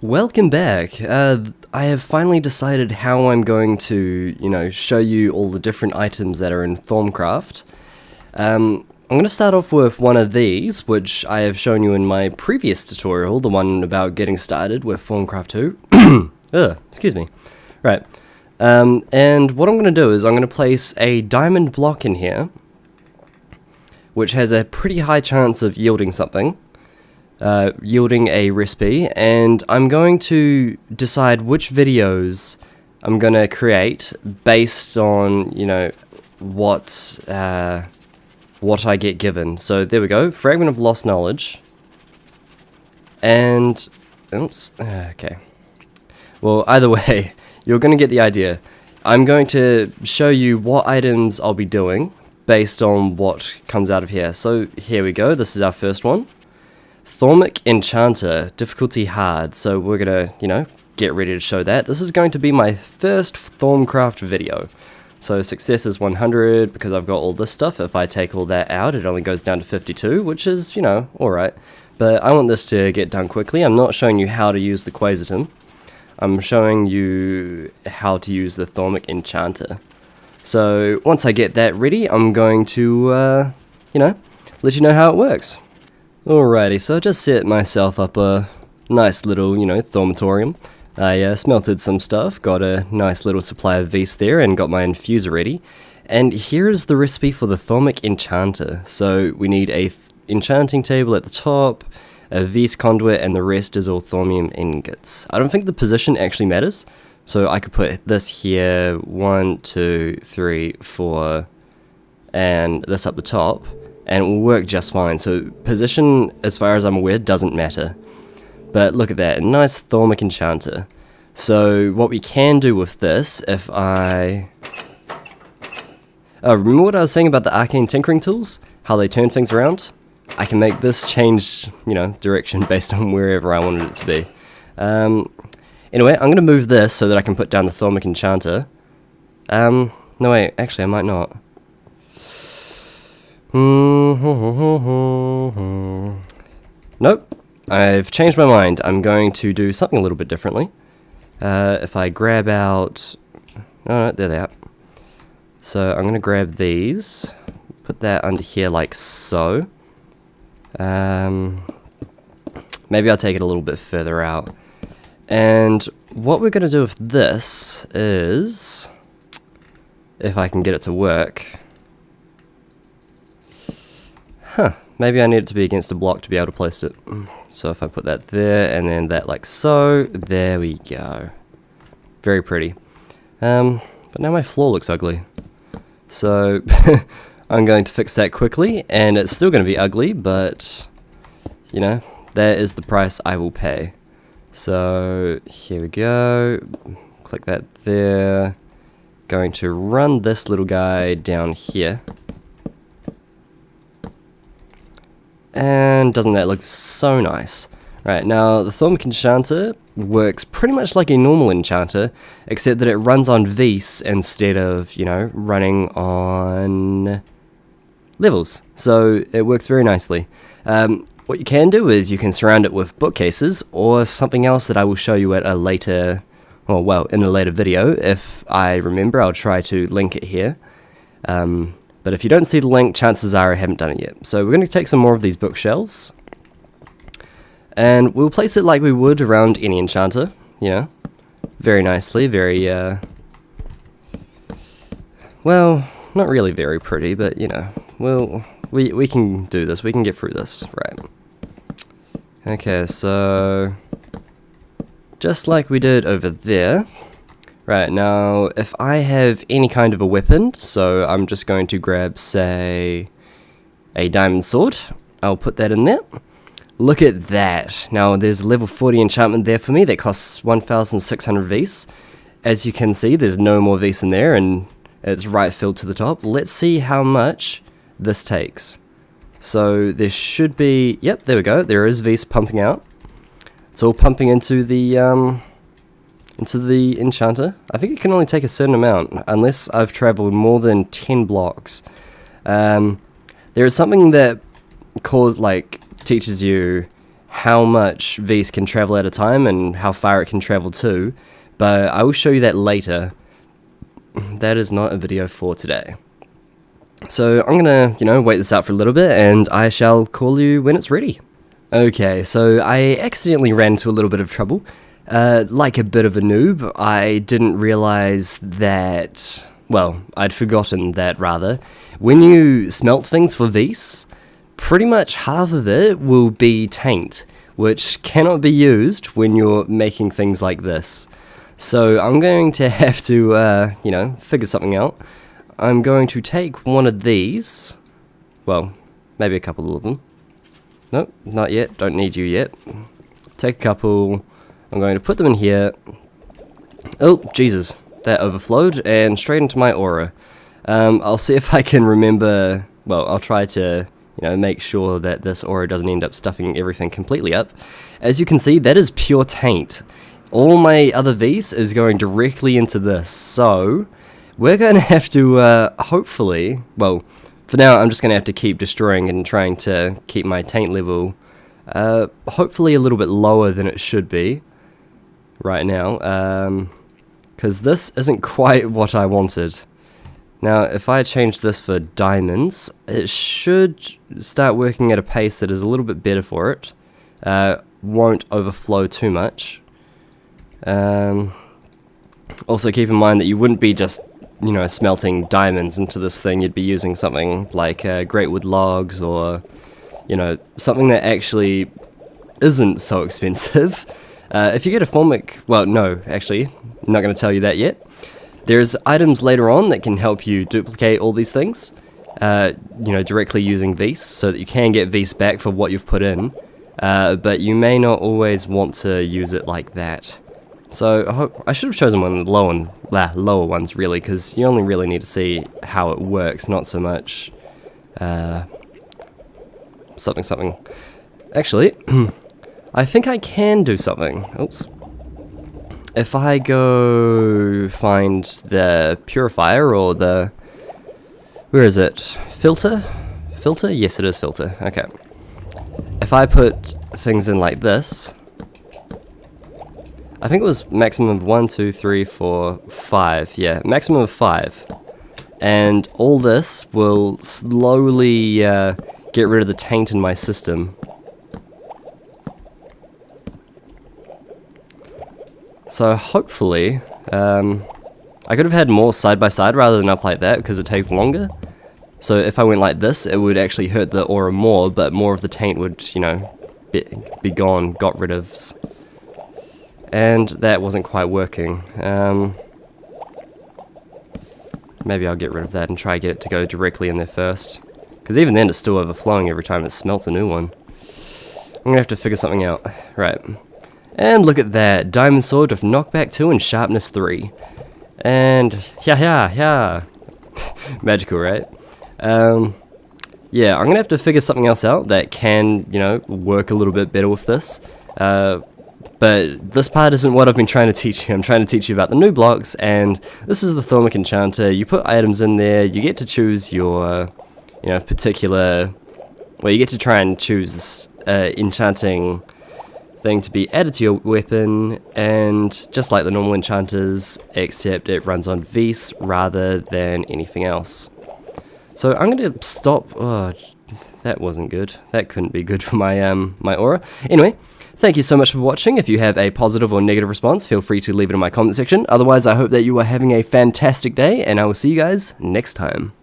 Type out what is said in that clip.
Welcome back. I have finally decided how I'm going to, show you all the different items that are in Thaumcraft. I'm going to start off with one of these, which I have shown you in my previous tutorial, the one about getting started with Thaumcraft 2. Excuse me. Right. And what I'm going to do is I'm going to place a diamond block in here, which has a pretty high chance of yielding something. Yielding a recipe, and I'm going to decide which videos I'm going to create based on, what I get given. So there we go, fragment of lost knowledge, and, oops, okay. Well, either way, you're going to get the idea. I'm going to show you what items I'll be doing based on what comes out of here. So here we go, this is our first one. Thaumic Enchanter, difficulty hard, so we're gonna, get ready to show that. This is going to be my first Thaumcraft video. So success is 100 because I've got all this stuff. If I take all that out, it only goes down to 52, which is, alright. But I want this to get done quickly. I'm not showing you how to use the Quasitum. I'm showing you how to use the Thaumic Enchanter. So once I get that ready, I'm going to, let you know how it works. Alrighty, so I just set myself up a nice little, thaumatorium. I smelted some stuff, got a nice little supply of Vis there, and got my infuser ready. And here is the recipe for the Thaumic Enchanter. So we need a enchanting table at the top, a Vis conduit, and the rest is all thaumium ingots. I don't think the position actually matters, so I could put this here, 1, 2, 3, 4, and this up the top. And it will work just fine. So position, as far as I'm aware, doesn't matter. But look at that, a nice Thaumic Enchanter. So what we can do with this, if I... remember what I was saying about the arcane tinkering tools? How they turn things around? I can make this change, direction based on wherever I wanted it to be. Anyway, I'm going to move this so that I can put down the Thaumic Enchanter. No wait, actually I might not. Nope, I've changed my mind. I'm going to do something a little bit differently. If I grab out... Alright, there they are. So I'm going to grab these, put that under here like so. Maybe I'll take it a little bit further out. And what we're going to do with this is... if I can get it to work... maybe I need it to be against a block to be able to place it. So if I put that there, and then that like so, there we go. Very pretty. But now my floor looks ugly. So, I'm going to fix that quickly, and it's still going to be ugly, but, that is the price I will pay. So, here we go. Click that there. Going to run this little guy down here. And doesn't that look so nice? Right, now the Thaumic Enchanter works pretty much like a normal enchanter, except that it runs on Vis instead of, running on levels. So it works very nicely. What you can do is you can surround it with bookcases or something else that I will show you at a later, in a later video. If I remember, I'll try to link it here. But if you don't see the link, chances are I haven't done it yet. So we're going to take some more of these bookshelves. And we'll place it like we would around any enchanter, very nicely, very, well, not really very pretty, but, we can do this, we can get through this, right. Okay, so, just like we did over there. Right, now, if I have any kind of a weapon, so I'm just going to grab, say, a diamond sword. I'll put that in there. Look at that. Now, there's a level 40 enchantment there for me that costs 1,600 Vis. As you can see, there's no more Vis in there, and it's right filled to the top. Let's see how much this takes. So, there should be... Yep, there we go. There is Vis pumping out. It's all pumping into the enchanter. I think it can only take a certain amount, unless I've traveled more than 10 blocks. There is something that teaches you how much Vs can travel at a time and how far it can travel to, but I will show you that later. That is not a video for today. So I'm gonna, wait this out for a little bit, and I shall call you when it's ready. Okay, so I accidentally ran into a little bit of trouble. Like a bit of a noob, I didn't realize that, well, I'd forgotten that rather. When you smelt things for Vs, pretty much half of it will be taint, which cannot be used when you're making things like this. So I'm going to have to, figure something out. I'm going to take one of these, well, maybe a couple of them. Nope, not yet, don't need you yet. Take a couple, I'm going to put them in here. Oh, Jesus, that overflowed, and straight into my aura. I'll see if I can remember, well, I'll try to, make sure that this aura doesn't end up stuffing everything completely up. As you can see, that is pure taint. All my other Vs is going directly into this, so we're going to have to, hopefully, well, for now I'm just going to have to keep destroying and trying to keep my taint level, hopefully a little bit lower than it should be right now, because this isn't quite what I wanted. Now, if I change this for diamonds, it should start working at a pace that is a little bit better for it. Won't overflow too much. Also keep in mind that you wouldn't be just, smelting diamonds into this thing. You'd be using something like great wood logs, or, something that actually isn't so expensive. If you get a Thaumic, well, no, actually, I'm not going to tell you that yet. There's items later on that can help you duplicate all these things, directly using Vs, so that you can get Vs back for what you've put in, but you may not always want to use it like that. So I should have chosen one of the lower ones, really, because you only really need to see how it works, not so much something. Actually, I think I can do something. Oops. If I go find the purifier, or the, where is it? Filter? Filter? Yes, it is filter. Okay. If I put things in like this, I think it was maximum of 1, 2, 3, 4, 5. Yeah, maximum of 5. And all this will slowly get rid of the taint in my system. So hopefully, I could have had more side by side rather than up like that, because it takes longer. So if I went like this, it would actually hurt the aura more, but more of the taint would, be gone, got rid of. And that wasn't quite working. Maybe I'll get rid of that and try to get it to go directly in there first. Because even then it's still overflowing every time it smelts a new one. I'm going to have to figure something out. Right. And look at that. Diamond sword with knockback 2 and sharpness 3. And yeah. Magical, right? Yeah, I'm going to have to figure something else out that can, work a little bit better with this. But this part isn't what I've been trying to teach you. I'm trying to teach you about the new blocks, and this is the Thaumic Enchanter. You put items in there, you get to choose your, particular, well, you get to try and choose this enchanting thing to be added to your weapon, and just like the normal enchanters, except it runs on Vs rather than anything else. So I'm going to stop. Oh, that wasn't good. That couldn't be good for my my aura. Anyway, thank you so much for watching. If you have a positive or negative response, feel free to leave it in my comment section. Otherwise, I hope that you are having a fantastic day, and I will see you guys next time.